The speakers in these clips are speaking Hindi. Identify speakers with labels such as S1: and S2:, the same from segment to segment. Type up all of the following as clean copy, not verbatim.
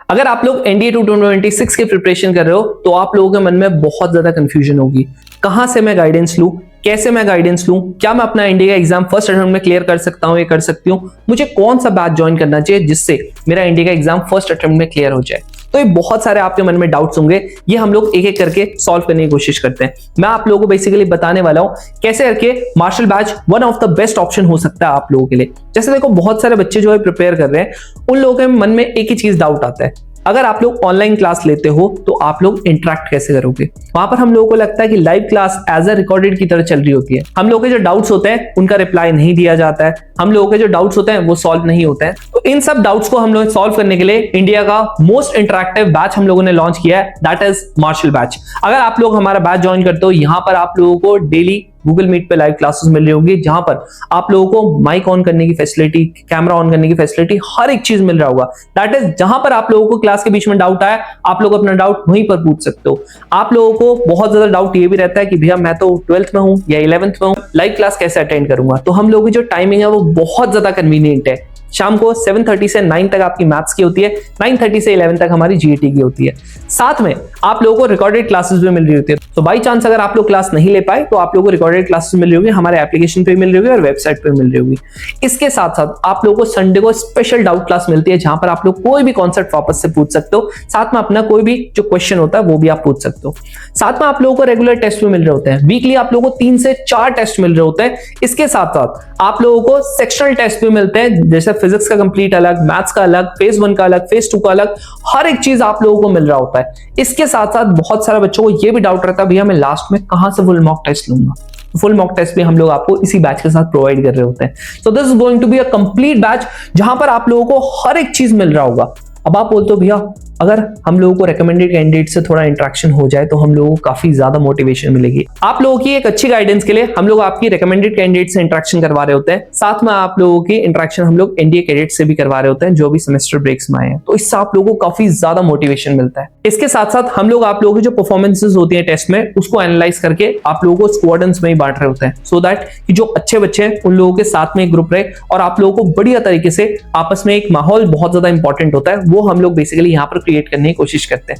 S1: अगर आप लोग एनडीए 2026 की प्रिपरेशन कर रहे हो तो आप लोगों के मन में बहुत ज्यादा कंफ्यूजन होगी। कहां से मैं गाइडेंस लूं, कैसे मैं गाइडेंस लूं, क्या मैं अपना एनडीए का एग्जाम फर्स्ट अटेम्प्ट में क्लियर कर सकता हूं, ये कर सकती हूं, मुझे कौन सा बैच ज्वाइन करना चाहिए जिससे मेरा एनडीए का एग्जाम फर्स्ट अटेम्प्ट में क्लियर हो जाए। तो ये बहुत सारे आपके मन में डाउट्स होंगे, ये हम लोग एक एक करके सॉल्व करने की कोशिश करते हैं। मैं आप लोगों को बेसिकली बताने वाला हूं कैसे करके marshal batch one of the best option हो सकता है आप लोगों के लिए। जैसे देखो, बहुत सारे बच्चे जो है प्रिपेयर कर रहे हैं, उन लोगों के मन में एक ही चीज डाउट आता है, अगर आप लोग ऑनलाइन क्लास लेते हो तो आप लोग इंटरेक्ट कैसे करोगे। वहां पर हम लोगों को लगता है कि live class as a recorded की तरह चल रही होती है। हम लोगों के जो डाउट्स होते हैं उनका रिप्लाई नहीं दिया जाता है, हम लोगों के जो डाउट्स होते हैं वो सॉल्व नहीं होते हैं। तो इन सब डाउट्स को हम लोग सॉल्व करने के लिए इंडिया का मोस्ट इंटरेक्टिव बैच हम लोगों ने लॉन्च किया है, दैट इज मार्शल बैच। अगर आप लोग हमारा बैच ज्वाइन करते हो, यहाँ पर आप लोगों को डेली गूगल मीट पे लाइव क्लासेस मिल रही होंगी, जहां पर आप लोगों को माइक ऑन करने की फैसिलिटी, कैमरा ऑन करने की फैसिलिटी, हर एक चीज मिल रहा होगा। दैट इज जहां पर आप लोगों को क्लास के बीच में डाउट आया, आप लोग अपना डाउट वहीं पर पूछ सकते हो। आप लोगों को बहुत ज्यादा डाउट ये भी रहता है कि भैया मैं तो 12th में हूं या 11th में हूं, लाइव क्लास कैसे अटेंड करूंगा। तो हम लोगों की जो टाइमिंग है वो बहुत ज्यादा कन्वीनियंट है। शाम को 7:30 से 9 तक आपकी मैथ्स की होती है, 9:30 से 11 तक हमारी जीएटी की होती है। साथ में आप लोगों को रिकॉर्डेड क्लासेस भी मिल रही होती है। तो बाई चांस अगर आप लोग क्लास नहीं ले पाए तो आप लोगों को रिकॉर्डेड क्लासेस मिल रही होगी, हमारे एप्लीकेशन पे मिल रही होगी और वेबसाइट पे मिल रही होगी। इसके साथ साथ आप लोगों को संडे को स्पेशल डाउट क्लास मिलती है, जहां पर आप लोग कोई भी कॉन्सेप्ट वापस से पूछ सकते हो, साथ में अपना कोई भी जो क्वेश्चन होता है वो भी आप पूछ सकते हो। साथ में आप लोगों को रेगुलर टेस्ट भी मिल रहे होते हैं, वीकली आप लोगों को 3 से 4 टेस्ट मिल रहे होते हैं। इसके साथ साथ आप लोगों को सेक्शनल टेस्ट भी मिलते हैं, जैसे फिजिक्स का कंप्लीट अलग, मैथ्स का अलग, फेज 1 का अलग, फेज 2 का अलग, हर एक चीज आप लोगों को मिल रहा होता है। इसके साथ साथ बहुत सारे बच्चों को यह भी डाउट रहता है, भैया मैं लास्ट में कहां से फुल मॉक टेस्ट लूंगा। फुल मॉक टेस्ट भी हम लोग आपको इसी बैच के साथ प्रोवाइड कर रहे होते हैं। So this is going to be a complete batch जहां पर आप लोगों को हर एक चीज मिल रहा होगा। अब आप बोलते हो भैया अगर हम लोगों को रिकमेंडेड कैंडिडेट से थोड़ा इंटरेक्शन हो जाए तो हम लोगों को काफी ज्यादा मोटिवेशन मिलेगी। आप लोगों की एक अच्छी गाइडेंस के लिए हम लोग आपकी रिकमेंडेड कैंडिडेट से इंटरेक्शन करवा रहे होते हैं, साथ में आप लोगों की इंटरेक्शन हम लोग एनडीए कैडेट से भी करवा रहे होते हैं जो भी सेमेस्टर ब्रेक्स में आए हैं। तो इससे आप लोगों को काफी ज्यादा मोटिवेशन मिलता है। इसके साथ साथ हम लोग आप लोगों की जो परफॉर्मेंसेज होती है टेस्ट में, उसको एनालाइज करके आप लोगों को स्क्वाड्रंस में ही बांट रहे होते हैं, सो दैट कि जो अच्छे बच्चे हैं उन लोगों के साथ में एक ग्रुप रहे और आप लोगों को बढ़िया तरीके से आपस में एक माहौल बहुत ज्यादा इंपॉर्टेंट होता है, वो हम लोग बेसिकली यहाँ पर क्रिएट करने की कोशिश करते हैं।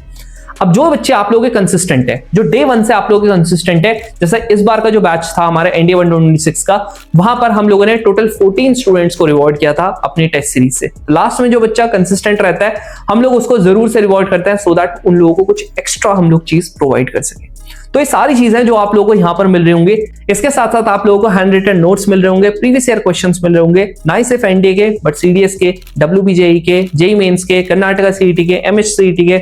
S1: अब जो बच्चे आप लोगों के कंसिस्टेंट है, जो डे 1 से आप लोगों के कंसिस्टेंट है, जैसे इस बार का जो बैच था हमारे एनडीए 126 का, वहां पर हम लोगों ने टोटल 14 स्टूडेंट्स को रिवॉर्ड किया था अपनी टेस्ट सीरीज से। लास्ट में जो बच्चा कंसिस्टेंट रहता है हम लोग उसको जरूर से रिवॉर्ड करते हैं, सो दैट उन लोगों को कुछ एक्स्ट्रा हम लोग चीज प्रोवाइड कर सके। तो ये सारी चीजें जो आप लोगों को यहाँ पर मिल रही होंगी। इसके साथ साथ आप लोगों को हैंड रिटन नोट्स मिल रहे होंगे, प्रीवियस ईयर क्वेश्चंस मिल रहे होंगे, ना सिर्फ एनडीए के बट सीडीएस के, डब्ल्यूबीजेई के, जेई मेंस के, कर्नाटका सीईटी के, एमएचसीईटी के,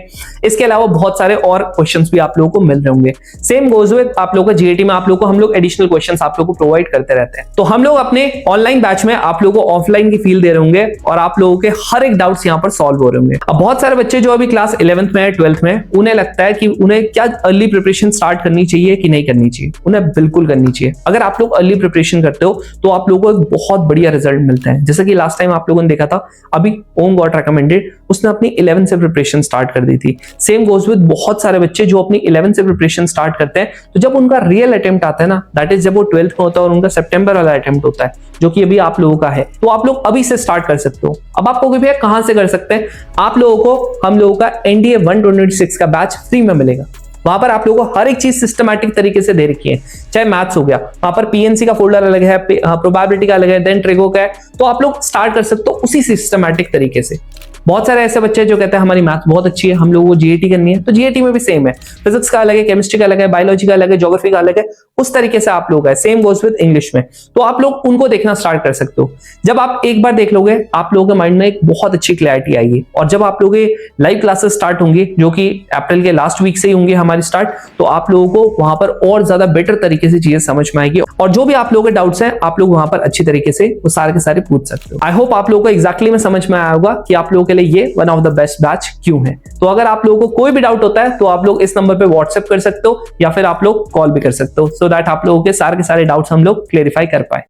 S1: इसके अलावा बहुत सारे और क्वेश्चंस भी आप लोगों को मिल रहे होंगे। सेम गोज विद आप लोगों को जीएटी में आप लोगों को हम लोग एडिशनल क्वेश्चंस आप लोगों को प्रोवाइड करते रहते हैं। तो हम लोग अपने ऑनलाइन बैच में आप लोगों को ऑफलाइन की फील दे रहे होंगे और आप लोगों के हर एक डाउट्स यहाँ पर सॉल्व हो रहे होंगे। अब बहुत सारे बच्चे जो अभी क्लास 11th में है, 12th में, उन्हें लगता है कि उन्हें क्या अर्ली प्रिपरेशन स्टार्ट करनी चाहिए कि नहीं करनी चाहिए। उन्हें बिल्कुल करनी चाहिए। अगर आप लोग अर्ली प्रिपरेशन करते हो तो आप लोगों को एक बहुत बढ़िया रिजल्ट मिलता है। जैसे कि लास्ट टाइम आप लोगों ने देखा था, अभी ओम गॉट रिकमेंडेड, उसने अपनी 11 से प्रिपरेशन स्टार्ट कर दी थी। सेम गोज विद बहुत सारे बच्चे जो अपनी 11 से प्रिपरेशन स्टार्ट करते हैं, तो जब उनका रियल अटेम्प्ट आता है ना, दैट इज जब वो 12th में होता है और उनका सितंबर वाला अटेम्प्ट होता है, जो कि अभी आप लोगों का है, तो आप लोग अभी से स्टार्ट कर सकते हो। अब आप कहोगे भैया कहां से कर सकते हैं? आप लोगों को हम लोगों का एनडीए 126 का बैच फ्री में मिलेगा। वहां पर आप लोगों को हर एक चीज सिस्टमैटिक तरीके से दे रखी है। चाहे मैथ्स हो गया, वहां पर पीएनसी का फोल्डर अलग है, प्रोबेबिलिटी का अलग है, देन ट्रिगो का है, तो आप लोग स्टार्ट कर सकते हो उसी सिस्टमैटिक तरीके से। बहुत सारे ऐसे बच्चे जो कहते हैं हमारी मैथ बहुत अच्छी है, हम लोगों को जीएटी करनी है, तो जीएटी में भी सेम है, फिजिक्स का अलग है, केमिस्ट्री का अलग है, बायोलॉजी का अलग है, ज्योग्राफी का अलग है, उस तरीके से आप लोग है। सेम गोज विद इंग्लिश में, तो आप लोग उनको देखना स्टार्ट कर सकते हो। जब आप एक बार देख लोगे, आप लोगों के माइंड में एक बहुत अच्छी क्लैरिटी आएगी, और जब आप लोग लाइव क्लासेस स्टार्ट होंगी, जो कि अप्रैल के लास्ट वीक से ही होंगे हमारी स्टार्ट, तो आप लोगों को वहां पर और ज्यादा बेटर तरीके से चीजें समझ में आएगी, और जो भी आप लोगों के डाउट्स हैं आप लोग वहां पर अच्छी तरीके से वो सारे के सारे पूछ सकते हो। आई होप आप लोगों को एग्जैक्टली में समझ में आया होगा कि आप लोगों के लिए ये one of the best batch क्यों है। तो अगर आप लोगों को कोई भी डाउट होता है तो आप लोग इस नंबर पे व्हाट्सएप कर सकते हो या फिर आप लोग कॉल भी कर सकते हो, सो दैट आप लोगों के सारे डाउट्स हम लोग क्लेरिफाई कर पाए।